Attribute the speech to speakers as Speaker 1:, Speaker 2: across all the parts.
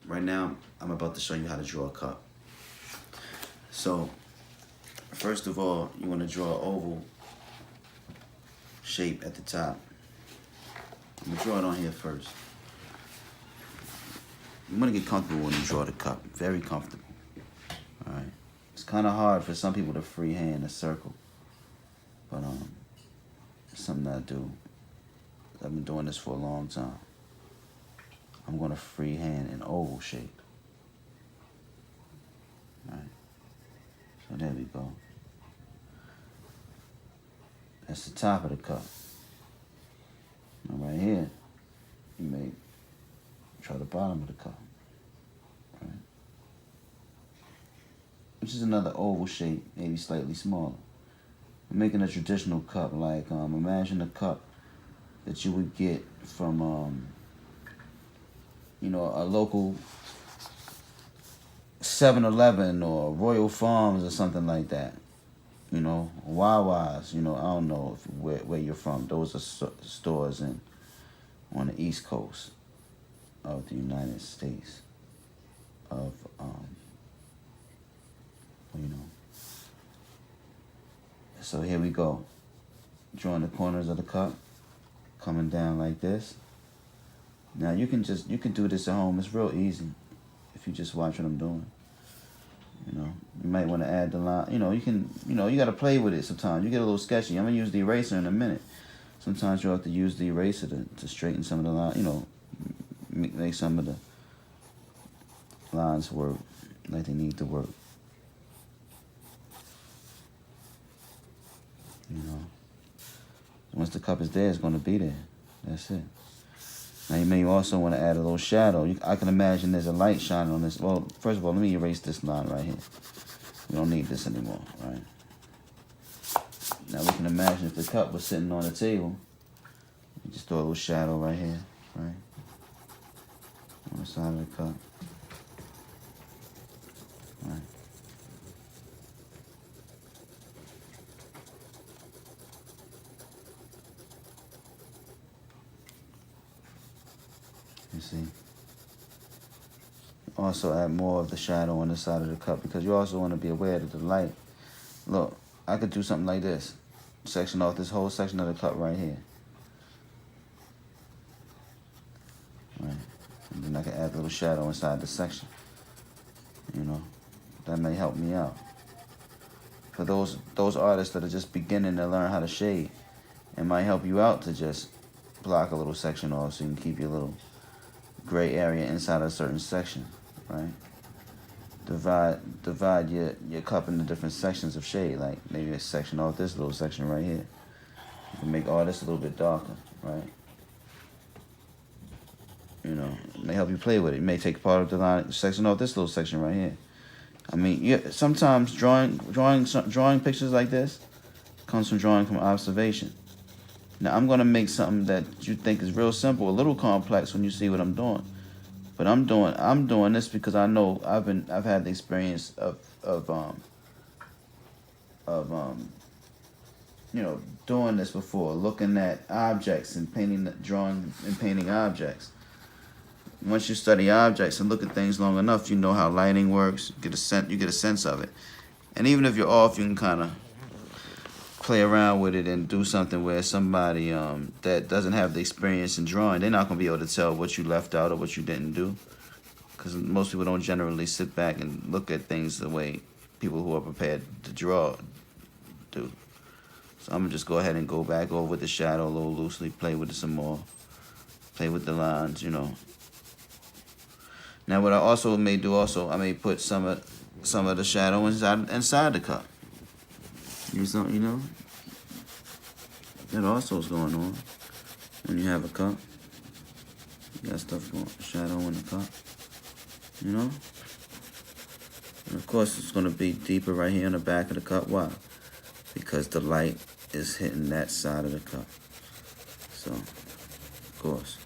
Speaker 1: right now I'm about to show you how to draw a cup. So first of all, you want to draw an oval shape at the top. I'm going to draw it on here first. You want to get comfortable when you draw the cup. Very comfortable. Alright. It's kind of hard for some people to freehand a circle. But it's something that I do. I've been doing this for a long time. I'm going to freehand an oval shape. Alright. So there we go. That's the top of the cup. Now right here, you may try the bottom of the cup. Right? Which is another oval shape, maybe slightly smaller. I'm making a traditional cup, like imagine a cup that you would get from you know, a local 7-Eleven or Royal Farms or something like that. You know, Wawa's, you know, I don't know where you're from. Those are stores on the East Coast of the United States of, you know. So here we go. Drawing the corners of the cup, coming down like this. Now you can do this at home. It's real easy if you just watch what I'm doing. You know, you might want to add the line. You know, you got to play with it sometimes. You get a little sketchy. I'm going to use the eraser in a minute. Sometimes you'll have to use the eraser to straighten some of the lines, you know, make some of the lines work like they need to work. You know, once the cup is there, it's going to be there. That's it. Now you may also want to add a little shadow. I can imagine there's a light shining on this. Well, first of all, let me erase this line right here. We don't need this anymore, right? Now we can imagine if the cup was sitting on the table, you just throw a little shadow right here, right? On the side of the cup. Right. You see? Also add more of the shadow on the side of the cup because you also want to be aware that the light. Look, I could do something like this. Section off this whole section of the cup right here. Right. And then I can add a little shadow inside the section. You know, that may help me out. For those artists that are just beginning to learn how to shade, it might help you out to just block a little section off so you can keep your little gray area inside of a certain section, right? Divide your cup into different sections of shade, like maybe a section off this little section right here. You can make all this a little bit darker, right? You know, it may help you play with it. You may take part of the line section off this little section right here. I mean, sometimes drawing pictures like this comes from drawing from observation. Now I'm gonna make something that you think is real simple, a little complex when you see what I'm doing. But I'm doing this because I know I've had the experience of you know, doing this before, looking at objects and drawing and painting objects. Once you study objects and look at things long enough, you know how lighting works. You get a sense of it. And even if you're off, you can kind of play around with it and do something where somebody that doesn't have the experience in drawing, they're not going to be able to tell what you left out or what you didn't do. Because most people don't generally sit back and look at things the way people who are prepared to draw do. So I'm going to just go ahead and go back over with the shadow a little loosely, play with it some more, play with the lines, you know. Now what I also may do I may put some of the shadow inside the cup. You know, that also is going on when you have a cup. You got stuff going, shadow in the cup, you know. And of course, it's going to be deeper right here in the back of the cup. Why? Because the light is hitting that side of the cup. So, of course,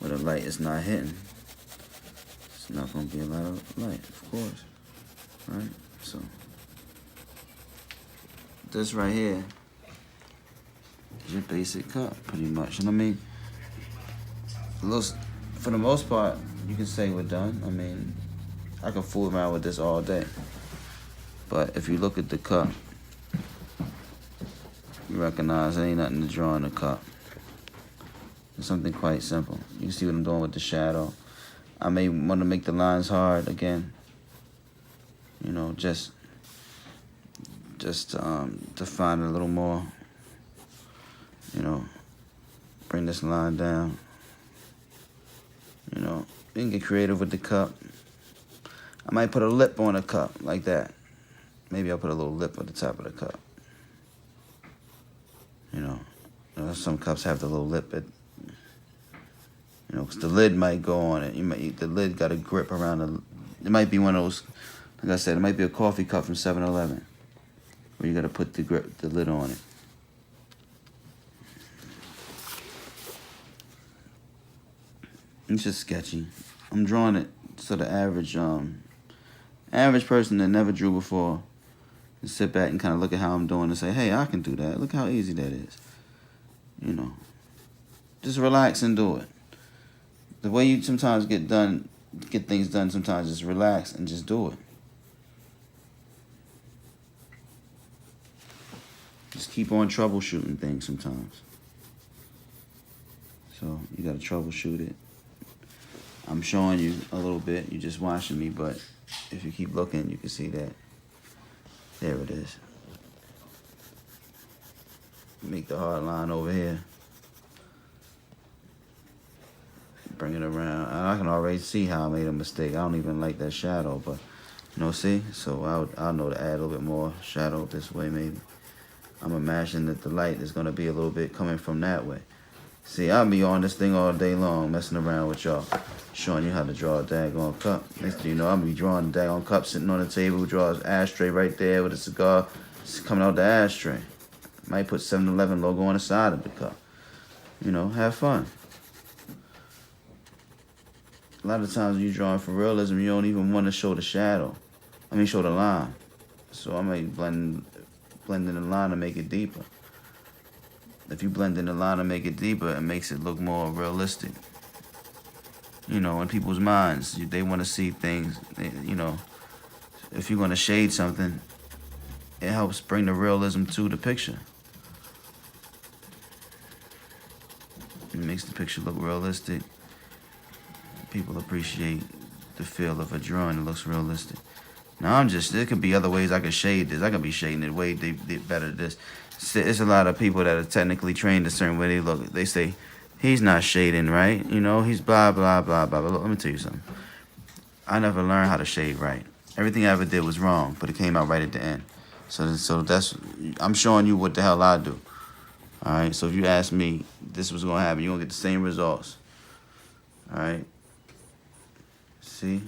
Speaker 1: where the light is not hitting, it's not going to be a lot of light, of course, right? So this right here is your basic cup, pretty much. And I mean, for the most part, you can say we're done. I mean, I can fool around with this all day. But if you look at the cup, you recognize there ain't nothing to draw in the cup. It's something quite simple. You can see what I'm doing with the shadow. I may want to make the lines hard again. You know, just define it a little more. You know, bring this line down. You know, you can get creative with the cup. I might put a lip on a cup like that. Maybe I'll put a little lip at the top of the cup. You know, some cups have the little lip at, you know, because the lid might go on it. The lid got a grip around the. It might be one of those, like I said, it might be a coffee cup from 7-Eleven, where you got to put the lid on it. It's just sketchy. I'm drawing it so the average person that never drew before can sit back and kind of look at how I'm doing and say, hey, I can do that. Look how easy that is. You know, just relax and do it. The way you sometimes get things done, sometimes just relax and just do it. Just keep on troubleshooting things sometimes. So you got to troubleshoot it. I'm showing you a little bit. You're just watching me, but if you keep looking, you can see that. There it is. Make the hard line over here. Bring it around. And I can already see how I made a mistake. I don't even like that shadow, but you know, see? So I'll know to add a little bit more shadow this way maybe. I'm imagining that the light is going to be a little bit coming from that way. See, I'll be on this thing all day long, messing around with y'all, showing you how to draw a daggone cup. Next thing you know, I'll be drawing a daggone cup sitting on the table, draw an ashtray right there with a cigar coming out the ashtray. Might put 7-Eleven logo on the side of the cup. You know, have fun. A lot of times when you're drawing for realism, you don't even want to show the shadow. Show the line. So I might blend in the line to make it deeper. If you blend in the line to make it deeper, it makes it look more realistic. You know, in people's minds, they want to see things, you know, if you're going to shade something, it helps bring the realism to the picture. It makes the picture look realistic. People appreciate the feel of a drawing that looks realistic. Now, there could be other ways I could shade this. I could be shading it way better than this. There's a lot of people that are technically trained a certain way they look. They say, he's not shading right. You know, he's blah, blah, blah, blah, blah. Let me tell you something. I never learned how to shade right. Everything I ever did was wrong, but it came out right at the end. So I'm showing you what the hell I do. All right, so if you ask me, this was going to happen, you're going to get the same results. All right. See?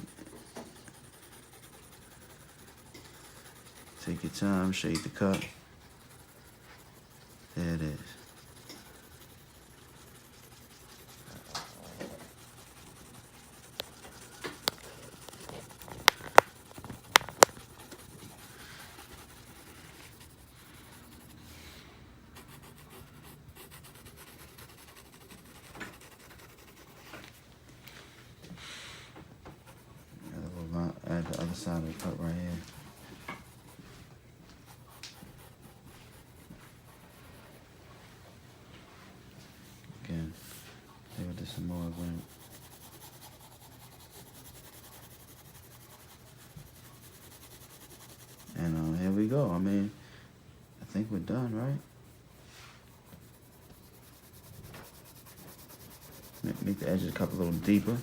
Speaker 1: Take your time, shade the cup. There it is. Add the other side of the cup right here. Again, play with this some more again. And here we go. I think we're done, right? Make the edge of the cup a little deeper.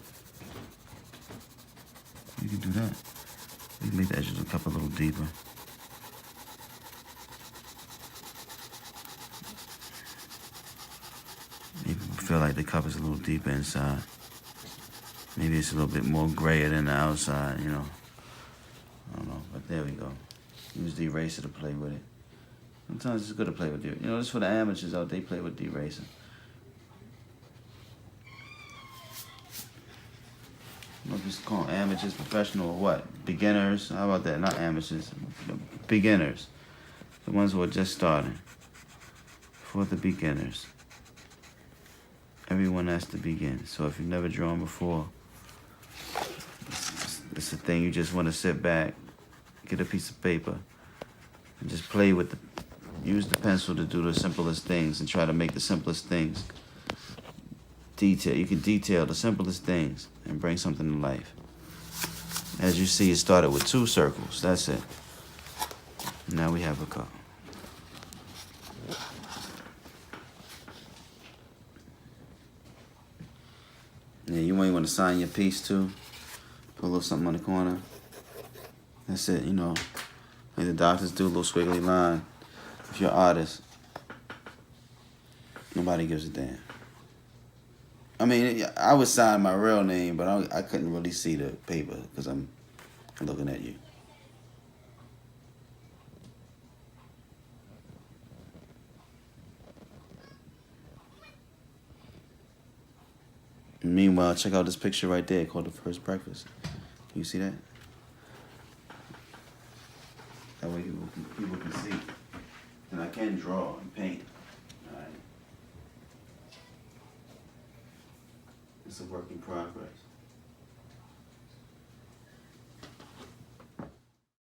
Speaker 1: You can do that. You can make the edge of the cup a little deeper. Maybe feel like the cup is a little deeper inside. Maybe it's a little bit more grayer than the outside, you know. I don't know, but there we go. Use the eraser to play with it. Sometimes it's good to play with it. You know, this for the amateurs out, they play with the eraser. I don't know if it's called amateurs, professional, or what? Beginners. How about that? Not amateurs. Beginners. The ones who are just starting. For the beginners. Everyone has to begin. So if you've never drawn before, It's a thing you just want to sit back, get a piece of paper, and just play with use the pencil to do the simplest things and try to make the simplest things detail. You can detail the simplest things and bring something to life. As you see, it started with 2 circles. That's it. Now we have a cup. Yeah, you might want to sign your piece too. Put a little something on the corner. That's it, you know. Like the doctors do, a little squiggly line. If you're an artist, nobody gives a damn. I mean, I would sign my real name, but I couldn't really see the paper because I'm looking at you. Meanwhile, check out this picture right there called The First Breakfast. Can you see that? That way people can see. And I can draw and paint. All right. It's a work in progress.